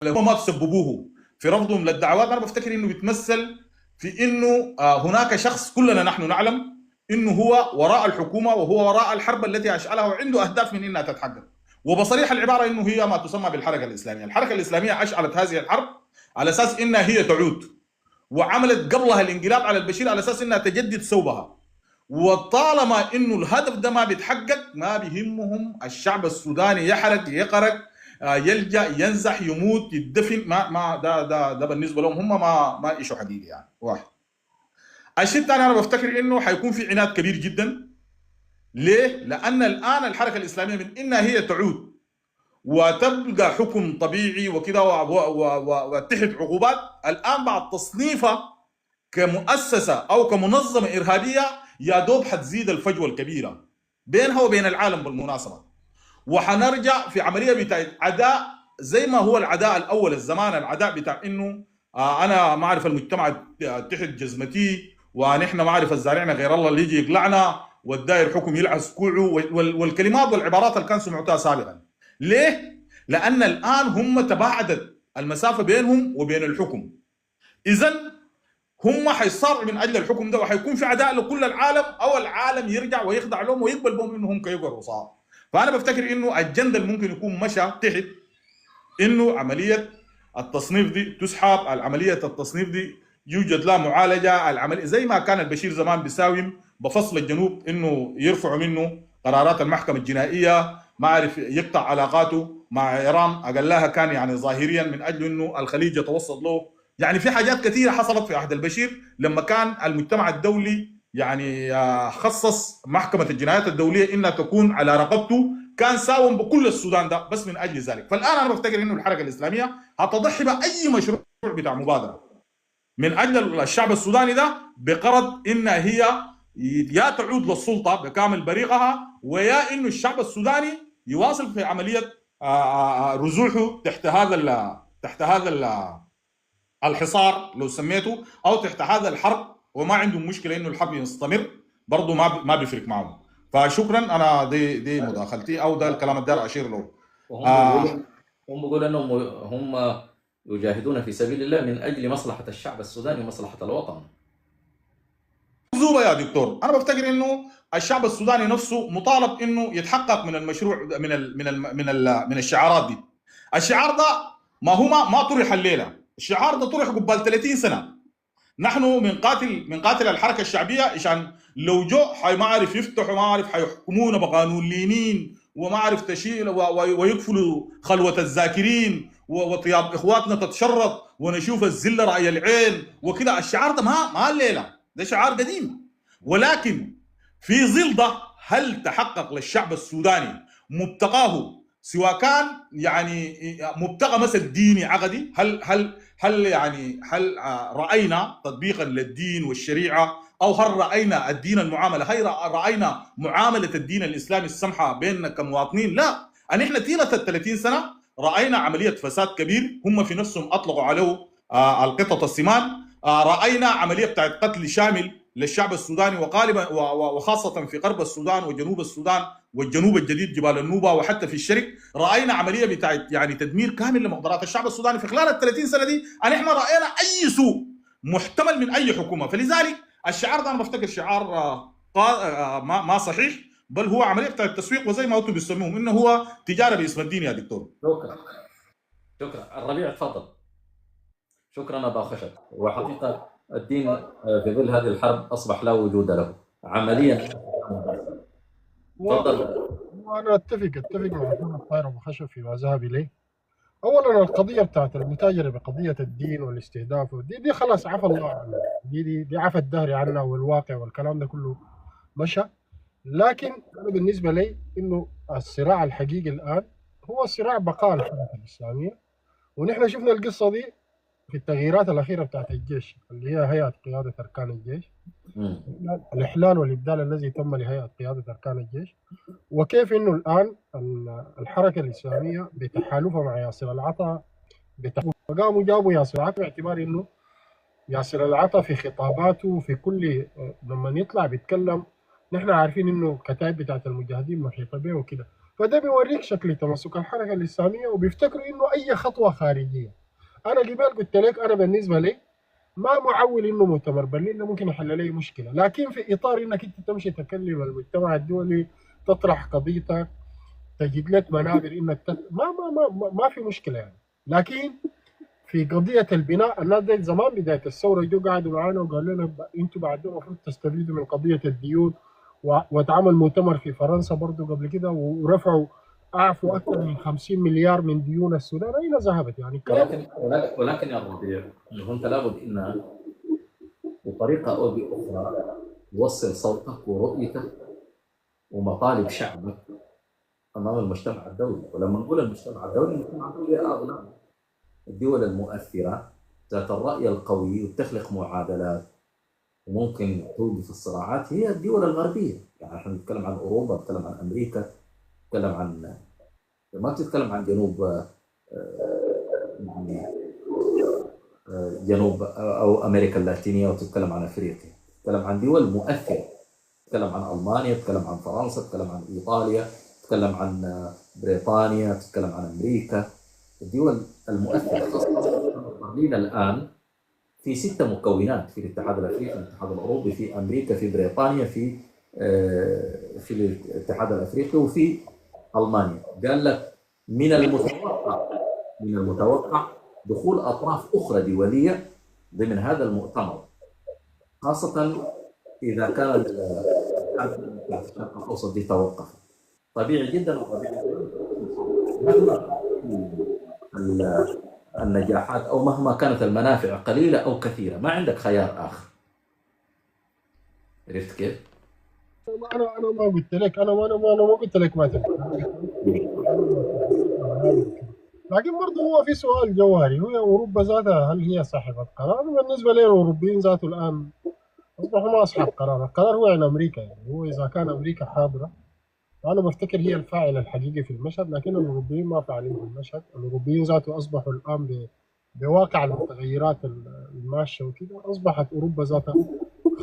هم ما تسببوه في رفضهم للدعوات. انا بفتكر انه بيتمثل في انه هناك شخص كلنا نحن نعلم انه هو وراء الحكومه وهو وراء الحرب التي اشعلها وعنده اهداف من انها تتحقق. وبصريح العباره انه هي ما تسمى بالحركه الاسلاميه. الحركه الاسلاميه اشعلت هذه الحرب على اساس انها هي تعود، وعملت قبلها الانقلاب على البشير على اساس انها تجدد ثوبها. وطالما انه الهدف ده ما بيتحقق ما بيهمهم الشعب السوداني يحرق يقرق، يلجا ينزح يموت يدفن. ما ده بالنسبه لهم هم ما شيء حقيقي يعني. واحد. الشيء الثاني انا بفتكر انه حيكون في عناد كبير جدا. ليه؟ لان الان الحركه الاسلاميه من انها هي تعود وتبقى حكم طبيعي وكذا وتحت عقوبات، الان بعد تصنيفها كمؤسسه او كمنظمه ارهابيه يا دوب حتزيد الفجوه الكبيره بينها وبين العالم بالمناسبه. وحنرجع في عمليه بتاعت عداء زي ما هو العداء الاول الزمان، العداء بتاع انه انا ما اعرف المجتمع تحت جزمتي، ونحن ما اعرف الزارعنا غير الله اللي يجي يقلعنا، والداير حكم يلعس كوعه، والكلمات والعبارات اللي كان سمعتها سابقا. ليه؟ لان الان هم تباعدت المسافه بينهم وبين الحكم. اذا هم حيصارعوا من اجل الحكم ده، وحيكون في عداء لكل العالم، او العالم يرجع ويخضع لهم ويقبل بهم انهم كيقروا صعب. فانا بفتكر انه الجندل ممكن يكون مشى تحت انه عمليه التصنيف دي تسحب، العمليه التصنيف دي يوجد لها معالجه، العمليه زي ما كان البشير زمان بيساوم بفصل الجنوب انه يرفعوا منه قرارات المحكمه الجنائيه، ما عرف يقطع علاقاته مع ايران، اقلها كان يعني ظاهريا من اجل انه الخليج يتوسط له. يعني في حاجات كثيره حصلت في عهد البشير لما كان المجتمع الدولي يعني خصص محكمه الجنايات الدوليه انها تكون على رقبته، كان ساوم بكل السودان ده بس من اجل ذلك. فالان انا بفتكر انه الحركه الاسلاميه هتضحي باي مشروع بتاع مبادره من اجل الشعب السوداني ده بقرض انها هي يا تعود للسلطه بكامل بريقها، ويا انه الشعب السوداني يواصل في عمليه رزوحه تحت هذا الحصار لو سميته، او تحت هذا الحرب، وما عندهم مشكله انه الحرب يستمر برضه ما بيفرق معهم. فشكرا. انا دي مداخلتي او ده الكلام الدار اشير له. وهم بيقولوا هم بيقولوا انهم هم يجاهدون في سبيل الله من اجل مصلحه الشعب السوداني ومصلحه الوطن. زوبة يا دكتور، انا بفتكر انه الشعب السوداني نفسه مطالب انه يتحقق من المشروع من الشعارات دي. الشعار ده ما طرح الليله، الشعار ده طرح قبل 30 سنه. نحن من قاتل الحركه الشعبيه عشان لو جو ما عارف يفتحوا، ما عارف حيحكمونا بقانون لينين، وما عارف تشيل ويقفلوا خلوه الذاكرين وطياب اخواتنا تتشرط ونشوف الذله راي العين وكذا. الشعار ده ما الليله، ده شعار قديم. ولكن في ظل ده هل تحقق للشعب السوداني مبتغاه، سواء كان يعني مبتغى مثل ديني عقدي؟ هل راينا تطبيقا للدين والشريعه، او هل راينا الدين المعامله، هل راينا معامله الدين الاسلامي السمحه بيننا كمواطنين؟ لا. ان احنا طيله ال 30 سنه راينا عمليه فساد كبير هم في نفسهم اطلقوا عليه القطط السمان. راينا عمليه بتاعت قتل شامل للشعب السوداني، وغالبا وخاصه في غرب السودان وجنوب السودان والجنوب الجديد جبال النوبه وحتى في الشرق. راينا عمليه بتاعت يعني تدمير كامل لمقدرات الشعب السوداني في خلال ال 30 سنه دي. ان احنا راينا اي سوء محتمل من اي حكومه. فلذلك الشعار ده انا بفتكر شعار ما صحيح، بل هو عمليه بتاعت التسويق، وزي ما انتم بيسموهم انه هو تجاره باسم الدين يا دكتور. شكرا الربيع، تفضل. شكرا ابا خشب. وحقيقه الدين في ظل هذه الحرب اصبح لا وجود له عمليا. تفضل. وانا اتفق مع محمد طاهر ابو خشب فيما ذهب اليه. اولا القضيه بتاعت المتاجره بقضيه الدين والاستهداف دي خلاص عفى الله عنها، دي عفى الدهر عنها، والواقع والكلام ده كله مشى. لكن انا بالنسبه لي انه الصراع الحقيقي الان هو صراع بقاء الحركه الاسلاميه. ونحن شفنا القصه دي في التغييرات الاخيره بتاعت الجيش اللي هي هيئه قياده اركان الجيش، الاحلال والابدال الذي تم لهيئه قياده اركان الجيش، وكيف انه الان الحركه الاسلاميه بتحالفها مع ياسر العطا قاموا جابوا ياسر العطا باعتبار انه ياسر العطا في خطاباته في كل لما يطلع بيتكلم، نحن عارفين انه كتائب بتاعت المجاهدين محيطه به وكده، فده بيوريك شكل تمسك الحركه الاسلاميه، وبيفتكروا انه اي خطوه خارجيه. انا قبل قلت لك انا بالنسبه لي ما معول انه مؤتمر برلين ده ممكن يحل لي مشكله، لكن في اطار انك انت تمشي تكلم المجتمع الدولي، تطرح قضيتك، تجد لك منابر انك ما في مشكله يعني. لكن في قضيه البناء، الناس دي زمان بدايه الثوره جو قعدوا معانا وقالوا لنا انتم بعد المفروض تستفيدوا من قضيه الديون، واتعمل مؤتمر في فرنسا برضه قبل كده ورفعوا اعفوا اكثر من 50 مليار من ديون السودان. اين ذهبت يعني كلام؟ ولكن يا ربيع، انه انت لابد ان بطريقه او باخرى توصل صوتك ورؤيتك ومطالب شعبك امام المجتمع الدولي. ولما نقول المجتمع الدولي، المجتمع الدولي اغلب الدول المؤثره ذات الراي القوي وتخلق معادلات وممكن توقف الصراعات هي الدول الغربيه. يعني احنا نتكلم عن اوروبا، نتكلم عن امريكا، نتكلم عن، ما تتكلم عن يعني جنوب او امريكا اللاتينيه، وتتكلم عن افريقيا، تتكلم عن دول مؤثره، تتكلم عن المانيا، تتكلم عن فرنسا، تتكلم عن ايطاليا، تتكلم عن بريطانيا، تتكلم عن امريكا. الدول المؤثره خاصه برلين الان في 6 مكونات: في الاتحاد الافريقي، في الاتحاد الاوروبي، في امريكا، في بريطانيا، في الاتحاد الافريقي، وفي المانيا. قال لك من المتوقع دخول اطراف اخرى دوليه ضمن هذا المؤتمر، خاصه اذا كان الشرق الاوسط دي توقف. طبيعي جدا النجاحات او مهما كانت المنافع قليله او كثيره، ما عندك خيار اخر. عرفت كيف؟ انا ما قلت لك، انا ما قلت لك ما تنفع، لكن برضه هو في سؤال جوهري، هو اوروبا ذاتها هل هي صاحبه قرار؟ بالنسبه لنا الاوروبيين ذاته الان اصبحوا ما اصحاب قرار، القرار هو عن امريكا. يعني هو اذا كان امريكا حاضره، انا بفتكر هي الفاعل الحقيقي في المشهد، لكن الاوروبيين ما فاعلين في المشهد. الاوروبيين ذاته اصبحوا الان بواقع المتغيرات الماشيه وكذا، اصبحت اوروبا ذاتها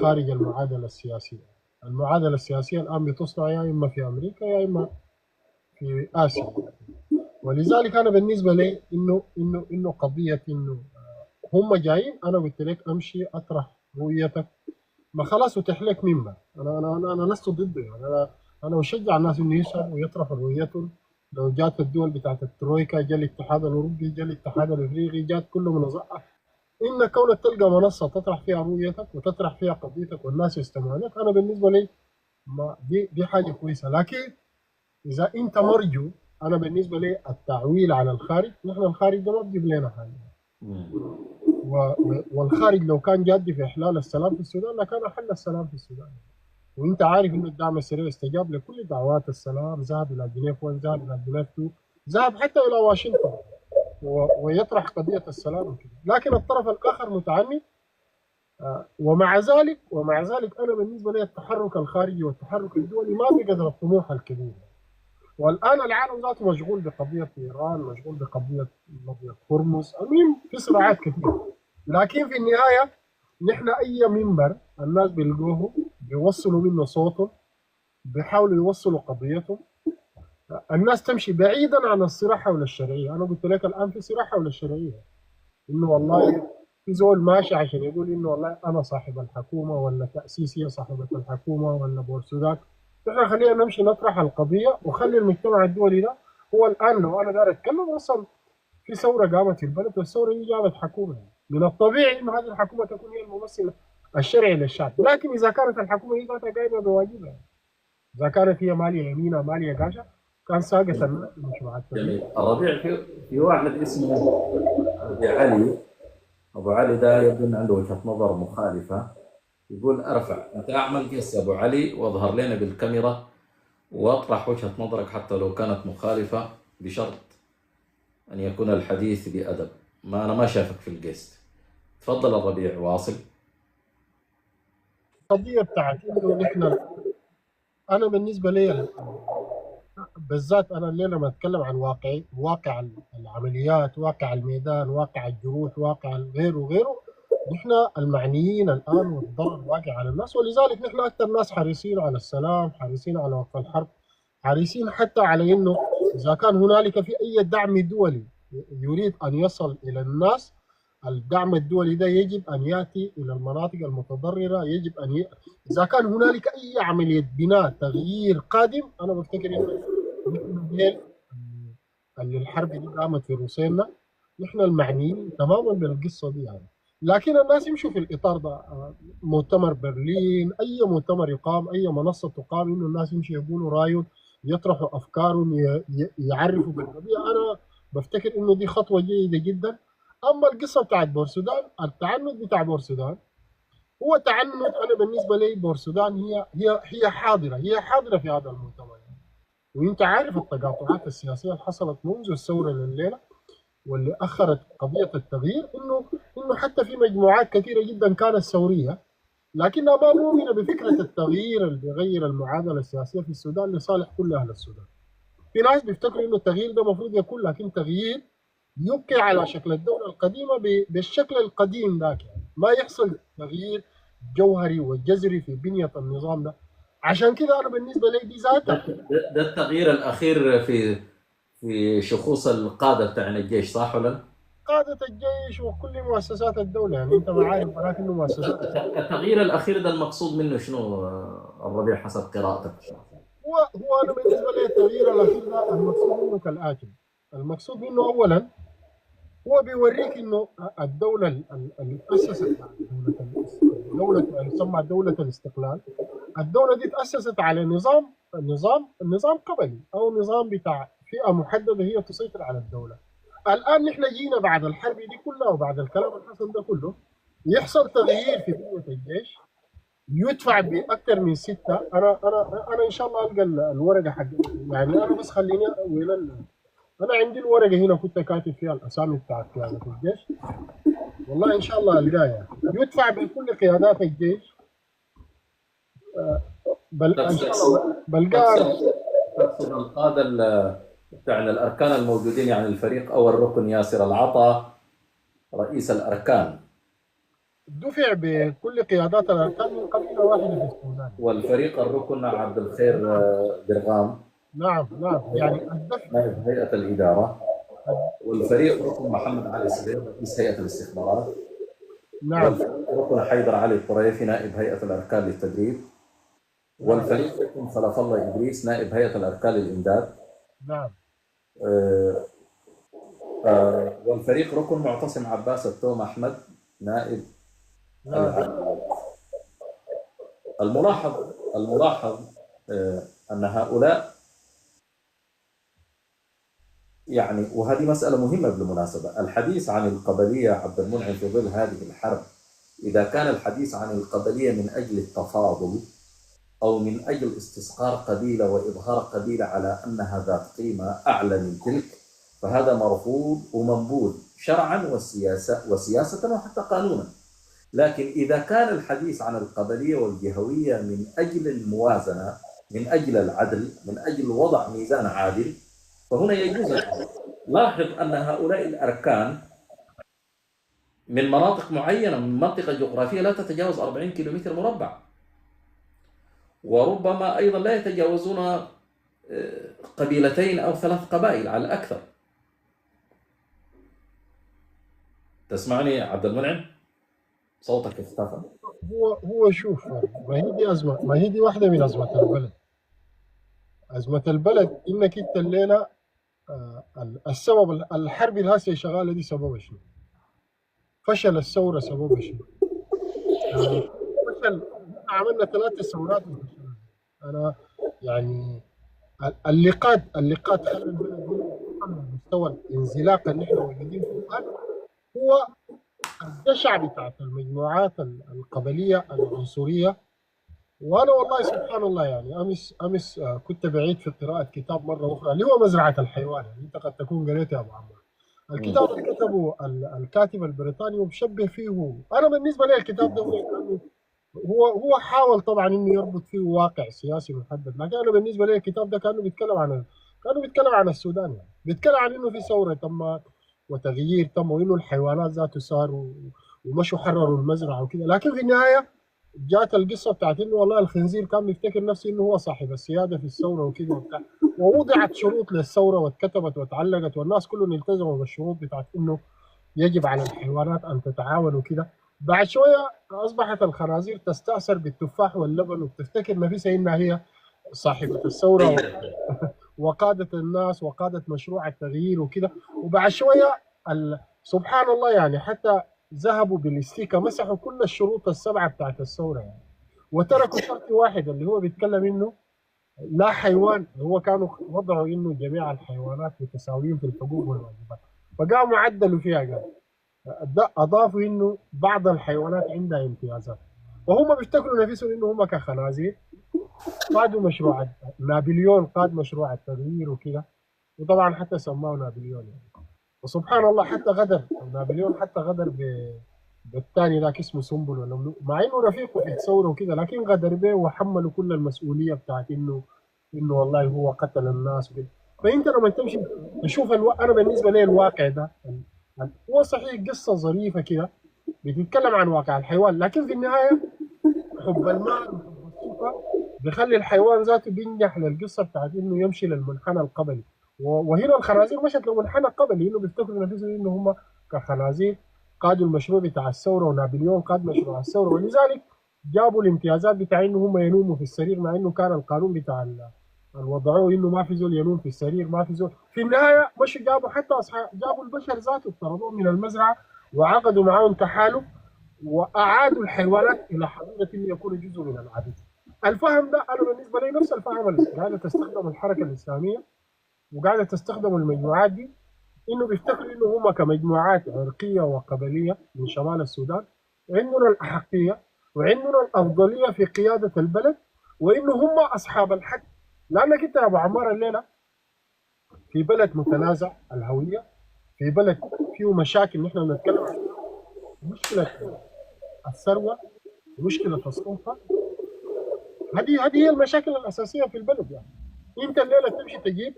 خارج المعادله السياسيه. المعادله السياسيه الان بتصنع يا اما في امريكا يا اما في اسيا. ولذلك انا بالنسبه لي انه قضيه انه هم جايين، انا قلت لك امشي اطرح رؤيتك، ما خلاص اتيح لك منبر. انا لست ضده يعني، انا اشجع الناس انه يسالوا ويطرحوا رؤيتهم. لو جات الدول بتاعت الترويكا، جاء الاتحاد الاوروبي، جاء الاتحاد الافريقي، جات كل منظمه، ان كونك تلقى منصه تطرح فيها رؤيتك وتطرح فيها قضيتك والناس يستمعون لك، انا بالنسبه لي ما دي حاجه كويسه. لكن اذا انت مرجو، انا بالنسبه لي التعويل على الخارج، نحن الخارج ده ما بيجيب لنا حاجه. والخارج لو كان جادي في احلال السلام في السودان لكان حل السلام في السودان. وانت عارف انه الدعم السريع استجاب لكل دعوات السلام، ذهب الى جنيف 1، ذهب الى جنيف 2، ذهب حتى الى واشنطن ويطرح قضيه السلام وكده. لكن الطرف الاخر متعني. ومع ذلك انا بالنسبه لي التحرك الخارجي والتحرك الدولي ما بقدر الطموح الكبير. والان العالم ذاته مشغول بقضيه ايران، مشغول بقضيه مضيق هرمز، المهم في صراعات كثيره. لكن في النهايه نحن اي منبر الناس بيلقوه بيوصلوا منه صوتهم، بيحاولوا يوصلوا قضيتهم، الناس تمشي بعيدا عن الصراع حول الشرعيه. انا قلت لك الان في صراع حول الشرعيه، انه والله في زول ماشي عشان يقول انه والله انا صاحب الحكومه، ولا تاسيس هي صاحبه الحكومه، ولا بورسودات. احنا خلينا نمشي نطرح القضيه وخلي المجتمع الدولي ده هو الان. لو انا داير اتكلم اصلا في ثوره قامت في البلد، والثوره دي جابت حكومه، من الطبيعي انه هذه الحكومه تكون هي الممثل الشرعي للشعب. لكن اذا كانت الحكومه هي ذاتها قايمه بواجبها، اذا كانت هي ماليه يمينها ماليه قاشة، كان ساقط الناس في مشروعات. جميل. الربيع، في واحد اسمه أبو علي. ابو علي ده يبدو ان عنده وجهه نظر مخالفه. يقول ارفع، انت اعمل قياس يا ابو علي واظهر لنا بالكاميرا واطرح وجهه نظرك حتى لو كانت مخالفه، بشرط ان يكون الحديث بادب. انا ما شافك في القيس. تفضل الربيع، واصل. القضيه بتاعت انه نحن، انا بالنسبه لي بالذات انا الليله لما اتكلم عن واقع العمليات، واقع الميدان، واقع الجروح، واقع غيره وغيره، نحن المعنيين الان والضرر واقع على الناس. ولذلك نحن اكثر ناس حريصين على السلام، حريصين على وقف الحرب، حريصين حتى على انه اذا كان هنالك في اي دعم دولي يريد ان يصل الى الناس، الدعم الدولي ده يجب ان ياتي الى المناطق المتضرره، يجب ان اذا كان هنالك اي عمليه بناء تغيير قادم، انا بفتكر انه نحن اللي الحرب دي قامت في روسينا نحن المعنيين تماما بالقصه دي يعني. لكن الناس يمشوا في الاطار ده، مؤتمر برلين، اي مؤتمر يقام، اي منصه تقام، انه الناس يمشوا يقولوا رايهم، يطرحوا افكارهم، يعرفوا بالقضيه. انا بفتكر انه دي خطوه جيده جدا. اما القصه بتاعت بورسودان، التعنت بتاع بورسودان هو تعنت، انا بالنسبه لي بورسودان هي حاضره، هي حاضره في هذا المؤتمر يعني. وانت عارف التقاطعات السياسيه اللي حصلت منذ الثوره لليله واللي اخرت قضيه التغيير، انه حتى في مجموعات كثيره جدا كانت ثوريه لكنها ما مؤمنه بفكره التغيير اللي بيغير المعادله السياسيه في السودان لصالح كل اهل السودان. في ناس بيفتكروا انه التغيير ده المفروض يكون، لكن تغيير يبقي على شكل الدوله القديمه بالشكل القديم ذاك يعني، ما يحصل تغيير جوهري وجذري في بنيه النظام ده. عشان كده انا بالنسبه لي دي ذاتها ده التغيير الاخير في شخوص القاده بتاع الجيش، صح ولا لا؟ قادة الجيش وكل مؤسسات الدولة يعني، انت ما عارف ولكن مؤسسات التغيير الاخير ده المقصود منه شنو الربيع حسب قراءتك؟ هو انا بالنسبة لي التغيير الاخير ده المقصود منه كالاتي. المقصود منه اولا هو بيوريك انه الدولة اللي تأسست دولة اللي تسمى دولة الاستقلال، الدولة دي تأسست على نظام قبلي او نظام بتاع فئة محددة هي تسيطر على الدولة. الان نحن جينا بعد الحرب دي كلها وبعد الكلام اللي حصل ده كله يحصل تغيير في بنية الجيش، يدفع باكثر من 6. انا ان شاء الله القى الورقه حق يعني، انا بس خليني انا عندي الورقه هنا كنت كاتب فيها الاسامي بتاعت قيادة الجيش، والله ان شاء الله القاها. يدفع بكل قيادات الجيش، بل ان شاء الله بلقاها. تقصد القاده بتاعنا الاركان الموجودين يعني الفريق اول ركن ياسر العطا رئيس الاركان، دفع بكل قيادات الاركان من قبيله واحده في السودان. والفريق الركن عبد الخير درغام، نعم يعني الدفع نائب هيئه الاداره، والفريق ركن محمد علي سليم رئيس هيئه الاستخبارات، نعم، والفريق ركن حيدر علي الطريفي نائب هيئه الاركان للتدريب، والفريق ركن خلف الله ادريس نائب هيئه الاركان للامداد، نعم، والفريق ركن معتصم عباس التوم احمد نائب العدل. الملاحظ ان هؤلاء يعني، وهذه مسألة مهمة بالمناسبة، الحديث عن القبلية عبد المنعم في ظل هذه الحرب، إذا كان الحديث عن القبلية من أجل التفاضل أو من أجل استصغار قبيلة وإظهار قبيلة على أنها ذات قيمة أعلى من تلك، فهذا مرفوض ومنبوذ شرعا وسياسة وحتى قانونا. لكن إذا كان الحديث عن القبلية والجهوية من أجل الموازنة، من أجل العدل، من أجل وضع ميزان عادل، فهنا يجوز الحديث. لاحظ أن هؤلاء الأركان من مناطق معينة، من منطقة جغرافية لا تتجاوز 40 كيلومتر مربع، وربما أيضا لا يتجاوزون قبيلتين أو 3 قبائل على الأكثر. تسمعني عبد المنعم؟ صوتك اختفى. هو شوف، ما هي دي أزمة، ما هي دي واحدة من أزمة البلد. أزمة البلد إنك أنت الليلة السبب الحرب اللي هسه شغالة دي سببها شنو؟ فشل الثورة سببها شنو؟ فشل، عملنا 3 ثورات وفشلنا. أنا يعني اللقاءات خلى البلد دي مستوى الانزلاق اللي احنا موجودين فيه الآن هو الجشع بتاعت المجموعات القبلية العنصرية. وانا والله سبحان الله يعني امس كنت بعيد في قراءه كتاب مره اخرى اللي هو مزرعه الحيوان، يعني انت قد تكون قريته يا ابو عمار. الكتاب اللي كتبه الكاتب البريطاني وبشبه فيه، انا بالنسبه لي الكتاب ده هو حاول طبعا انه يربط فيه واقع سياسي محدد، لكن انا بالنسبه لي الكتاب ده كانه بيتكلم عن السودان، يعني بيتكلم عن انه في ثوره تم وتغيير تم وانه الحيوانات ذاته صاروا ومشوا حرروا المزرعه وكده، لكن في النهايه جات القصه بتاعت انه والله الخنزير كان بيفتكر نفسه انه هو صاحب السياده في الثوره وكده وبتاع، ووضعت شروط للثوره واتكتبت واتعلقت والناس كلهم التزموا بالشروط بتاعت انه يجب على الحيوانات ان تتعاون وكده. بعد شويه اصبحت الخنازير تستاثر بالتفاح واللبن وبتفتكر نفسها انها هي صاحبه الثوره وقادت الناس وقادت مشروع التغيير وكده. وبعد شويه سبحان الله يعني حتى ذهبوا بالاستيكا مسحوا كل الشروط السبعه بتاعت الثوره يعني، وتركوا شرط واحد اللي هو بيتكلم انه لا حيوان، هو كانوا وضعوا انه جميع الحيوانات متساويين في الحقوق والواجبات، فقاموا عدلوا فيها قال اضافوا انه بعض الحيوانات عندها امتيازات، وهم بيفتكروا نفسهم انه هم كخنازير قادوا مشروع نابليون قاد مشروع التغيير وكده، وطبعا حتى سماه نابليون يعني. وسبحان الله حتى غدر نابليون، حتى غدر بالثاني ذاك اسمه سنبل ولا مع انه رفيقه في الثوره وكده، لكن غدر به وحمله كل المسؤوليه بتاعت انه والله هو قتل الناس وكده. فانت لما تمشي تشوف انا بالنسبه لي الواقع ده هو صحيح قصه ظريفه كده بتتكلم عن واقع الحيوان، لكن في النهايه حب المال وحب السلطه بيخلي الحيوان ذاته بينجح للقصه بتاعت انه يمشي للمنحنى القبلي. وهنا الخنازير مشت لمنحنى قبلي، انه بيفتكروا نفسهم انه هم كخنازير قادوا المشروع بتاع الثوره ونابليون قاد مشروع الثوره، ولذلك جابوا الامتيازات بتاع انه هم ينوموا في السرير، مع انه كان القانون بتاع الوضعوه انه ما في زول ينوم في السرير، ما في زول. في النهايه مشوا جابوا حتى اصحاب، جابوا البشر ذاته طردوهم من المزرعه وعقدوا معاهم تحالف واعادوا الحيوانات الى حقيقه ان يكونوا جزء من العبيد. الفهم ده انا بالنسبه لي نفس الفهم اللي قاعده تستخدم الحركه الاسلاميه وقاعده تستخدم المجموعات دي، انه بيفتكروا انه هم كمجموعات عرقيه وقبليه من شمال السودان عندنا الاحقيه وعندنا الافضليه في قياده البلد، وانه هم اصحاب الحق. لانك انت يا ابو عمار الليله في بلد متنازع الهويه، في بلد فيه مشاكل نحن بنتكلم عنها، مشكله الثروه ومشكله السلطه، هذه هي المشاكل الاساسيه في البلد يعني. انت الليله تمشي تجيب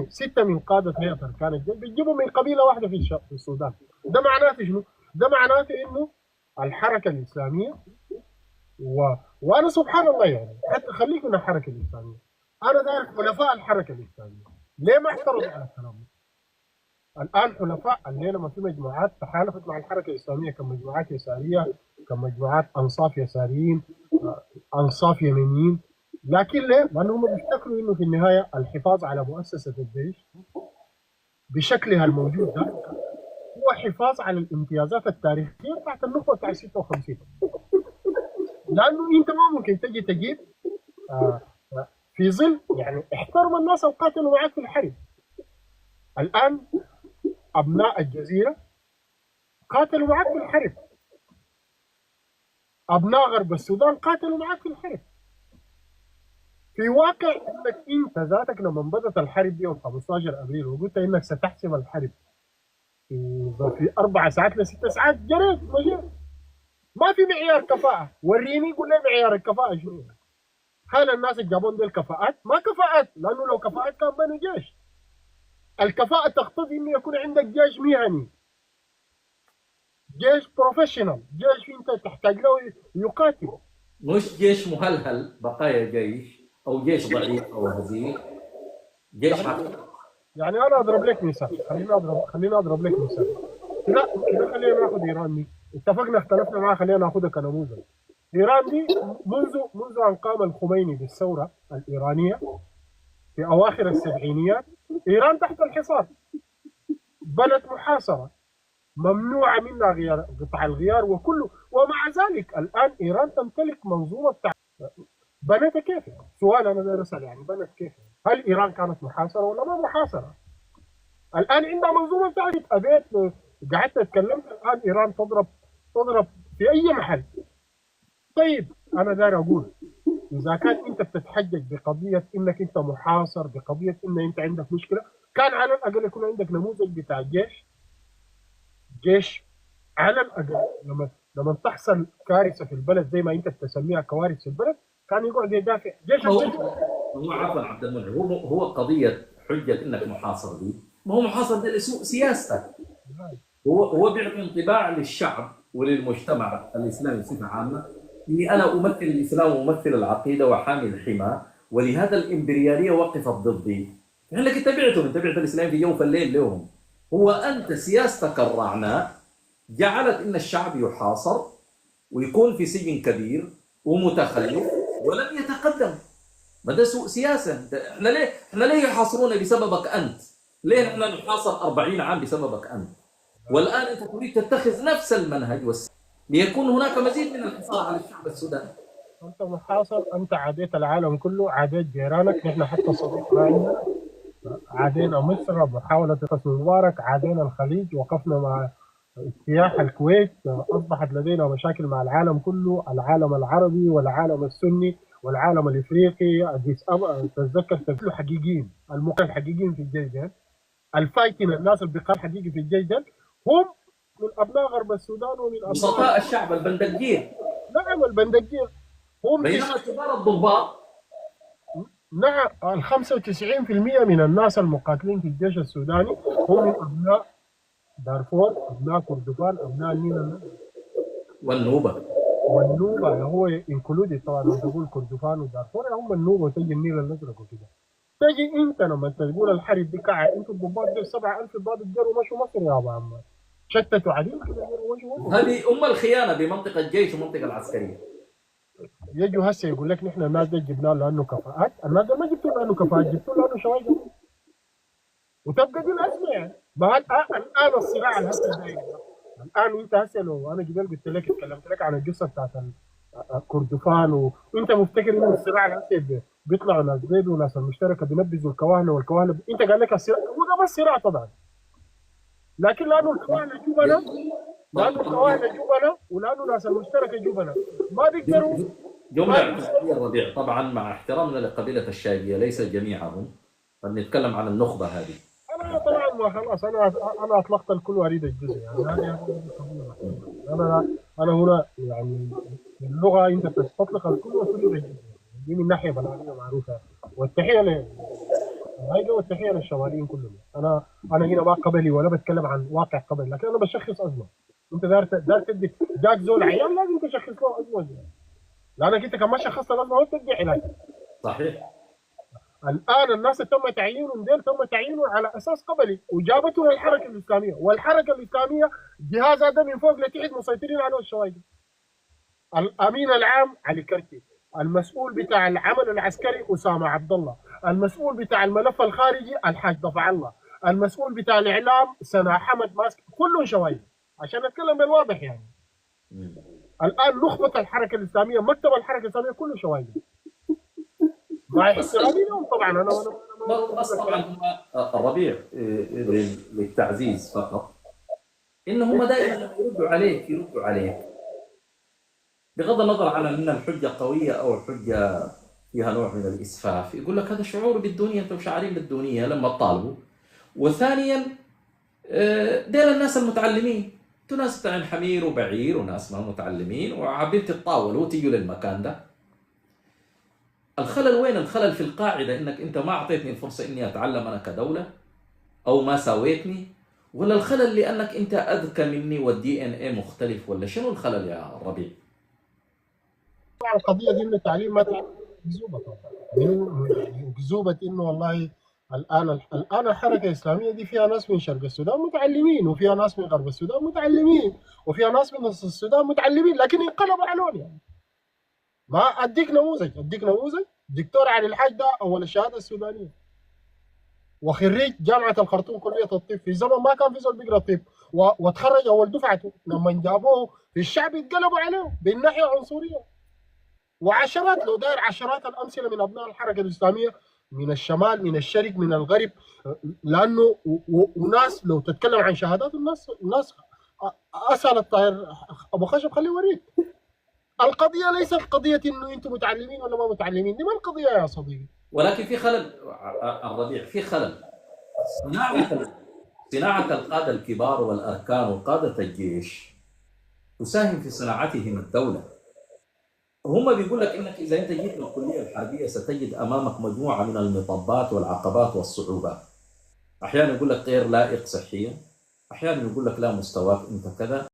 ستة من قادة هيئة أركان الجيش بتجيبوا من قبيلة واحدة في السودان. ده معناته شنو؟ ده معناته إنه الحركة الإسلامية وأنا سبحان الله يعني حتى خليك من الحركة الإسلامية، أنا داير حلفاء الحركة الإسلامية ليه ما اعترضوا على الكلام ده؟ الآن حلفاء الليلة ما في مجموعات تحالفت مع الحركة الإسلامية كمجموعات يسارية، كمجموعات أنصاف يساريين، أنصاف يمينيين، لكن ليه؟ لأنه هم بيفتكروا إنه في النهاية الحفاظ على مؤسسة الجيش بشكلها الموجود ده هو حفاظ على الامتيازات التاريخية بتاعت النخبة بتاع 56. لأنه أنت ما ممكن تجي تجيب في ظل يعني احترم الناس اللي قاتلوا معك في الحرب. الآن أبناء الجزيرة قاتلوا معك في الحرب، أبناء غرب السودان قاتلوا معك في الحرب. في واقع انك انت ذاتك لما بدات الحرب دي يوم 15 ابريل وقلت انك ستحسم الحرب في 4 ساعات ل 6 ساعات، جريت مجيت. ما في معيار كفاءه، وريني قول لي معيار الكفاءه شنو؟ هل الناس اللي جابون دي الكفاءات؟ ما كفاءات، لانه لو كفاءات كان بني جيش. الكفاءه تقتضي انه يكون عندك جيش مهني، جيش بروفيشنال، جيش انت تحتاج له يقاتل، مش جيش مهلهل بقايا جيش او جيش ضعيف او هزيل، جيش حقيقي. يعني انا اضرب لك مثال، خليني اضرب لك مثال. كده خلينا ناخذ ايران دي، اتفقنا اختلفنا معاها، خلينا ناخذها كنموذج. ايران دي منذ ان قام الخميني بالثوره الايرانيه في اواخر السبعينيات، ايران تحت الحصار، بلد محاصره، ممنوعه منها غيار قطع الغيار وكله، ومع ذلك الان ايران تمتلك منظومه بنتها كيف؟ سؤال انا داير اسال يعني بنت كيف؟ هل ايران كانت محاصره ولا ما محاصره؟ الان عندها منظومه بتاعت ابيت، قعدت اتكلمت الان ايران تضرب في اي محل. طيب انا داير اقول اذا كان انت بتتحجج بقضيه انك انت محاصر، بقضيه ان انت عندك مشكله، كان على الاقل يكون عندك نموذج بتاع جيش على الاقل لما تحصل كارثه في البلد زي ما انت بتسميها كوارث في البلد، كان يقعد يدافع جيش. هو عفوا عبد المنعم، هو قضيه حجه انك محاصر دي، ما هو محاصر دي سياستك. هو بيعطي انطباع للشعب وللمجتمع الاسلامي بصفه عامه اني انا امثل الاسلام وامثل العقيده وحامي الحمى، ولهذا الامبرياليه وقفت ضدي. لانك انت بعت الاسلام في جوف الليل لهم. هو انت سياستك الرعناء جعلت ان الشعب يحاصر ويكون في سجن كبير ومتخلف ولم يتقدم. ما ده سوء سياسه. احنا ليه يحاصرونا بسببك انت؟ ليه احنا نحاصر 40 عام بسببك انت؟ والان انت تريد تتخذ نفس المنهج ليكون هناك مزيد من الحصار على الشعب السوداني. انت محاصر، انت عاديت العالم كله، عاديت جيرانك، نحن حتى صديقنا عندنا عادينا مصر، محاولة حسني مبارك، عادينا الخليج، وقفنا مع اجتياح الكويت، اصبحت لدينا مشاكل مع العالم كله، العالم العربي والعالم السني والعالم الافريقي. تتذكر تقول حقيقيين، المقاتلين الحقيقيين في الجيش ده، الفايتين، الناس اللي بيقاتلوا حقيقي في الجيش ده هم من ابناء غرب السودان ومن ابناء بسطاء الشعب البندقير. نعم البندقية هم بينما كبار الضباط نعم ال 95% من الناس المقاتلين في الجيش السوداني هم من ابناء دارفور، ابناء كردفان، ابناء النيل والنوبه. والنوبه اللي هو انكلودي طبعا. لما تقول كردفان ودارفور هم النوبه، وتجي النيل الازرق وكده. تجي انت لما تقول الحرب دي كعه، انتوا الضباط دول 7000 ضابط جروا مشوا مصر يا ابو عمار، شتتوا عديل كده جروا مشوا مصر. هذه الخيانه بمنطقه الجيش والمنطقه العسكريه. يجوا هسه يقول لك نحن الناس دي جبناه لانه كفاءات، الناس دي ما جبتوا لانه كفاءات، جبتوا لانه شوايع. وتبقى دي الازمه يعني. الان الصراع اللي هسه داير، الان انت هسه لو انا قبل قلت لك اتكلمت لك عن القصه بتاعت كردفان وانت مفتكر انه الصراع اللي هسه بيطلعوا ناس بيض وناس المشتركه بينبذوا الكواهن والكواهن، انت قال لك الصراع هو ده بس صراع طبعا، لكن لانه الكواهن جوبنا، لانه الكواهن جوبنا ولانه ناس المشتركه جوبنا ما بيقدروا. جمله اعتراضيه الربيع، طبعا مع احترامنا لقبيله الشايبيه ليس جميعهم، فنتكلم عن النخبه هذه. انا طبعا ما خلاص، انا اطلقت الكل واريد الجزء يعني. انا هنا يعني اللغه انت تطلق الكل وتريد الجزء، دي من ناحيه بلاغيه معروفه. والتحيه هاي والتحيه للشماليين كلهم. انا هنا ما قبلي ولا بتكلم عن واقع قبل، لكن انا بشخص ازمه. انت دار تدي جاك زول عيان لازم تشخص له ازمه دي. لانك انت كمان شخصت الازمه وتدي علاج. صحيح. الان الناس تم تعيينهم ديل تم تعيينهم على اساس قبلي وجابتهم الحركه الاسلاميه، والحركه الاسلاميه جهاز هذا من فوق لتحت مسيطرين على الشوايب. الامين العام علي كرتي، المسؤول بتاع العمل العسكري اسامه عبد الله، المسؤول بتاع الملف الخارجي الحاج ضفع الله، المسؤول بتاع الاعلام سنا حمد ماسك، كلهم شوايب عشان نتكلم بالواضح يعني. الان نخبه الحركه الاسلاميه، مكتب الحركه الاسلاميه كله شوايب. مع احترامي لهم طبعا. انا بس طبعا هم الربيع للتعزيز فقط ان هم دائما يردوا عليك بغض النظر عن ان الحجه قويه او الحجه فيها نوع من الاسفاف. يقول لك هذا شعور بالدنيا، انتم شاعرين بالدنيا لما تطالبوا. وثانيا ديل الناس المتعلمين، انتم ناس بتاعين حمير وبعير وناس ما متعلمين وعابين تتطاولوا وتيجوا للمكان ده. الخلل وين؟ الخلل في القاعده، انك انت ما اعطيتني الفرصه اني اتعلم انا كدوله او ما سويتني، ولا الخلل لانك انت اذكى مني والدي ان اي مختلف، ولا شنو الخلل يا ربيع؟ طبعا القضيه دي من التعليم ما مكذوبه طبعا، مكذوبه انه والله الان الحركه الاسلاميه دي فيها ناس من شرق السودان متعلمين، وفيها ناس من غرب السودان متعلمين، وفيها ناس من نص السودان متعلمين، لكن انقلبوا علون يعني. ما اديك نموذج دكتور علي الحاج ده اول الشهاده السودانيه، وخريج جامعه الخرطوم كليه الطب، في زمن ما كان في زول بيقرا طب، وتخرج اول دفعته. لما جابوه في الشعب اتقلبوا عليه بالناحيه عنصريه. وعشرات، لو داير عشرات الامثله من ابناء الحركه الاسلاميه من الشمال من الشرق من الغرب. لانه وناس لو تتكلم عن شهادات الناس اسال الطاهر ابو خشب خليه يوريك. القضيه ليست قضيه انه انتم متعلمين ولا ما متعلمين، دي ما القضيه يا صديقي. ولكن في خلل الربيع، في خلل. صناعه القاده الكبار والاركان وقاده الجيش تساهم في صناعتهم الدوله. هم بيقول لك انك اذا انت جيت للكليه الحربيه ستجد امامك مجموعه من المطبات والعقبات والصعوبات. احيانا يقول لك غير لائق صحيا، احيانا يقول لك لا مستواك انت كذا.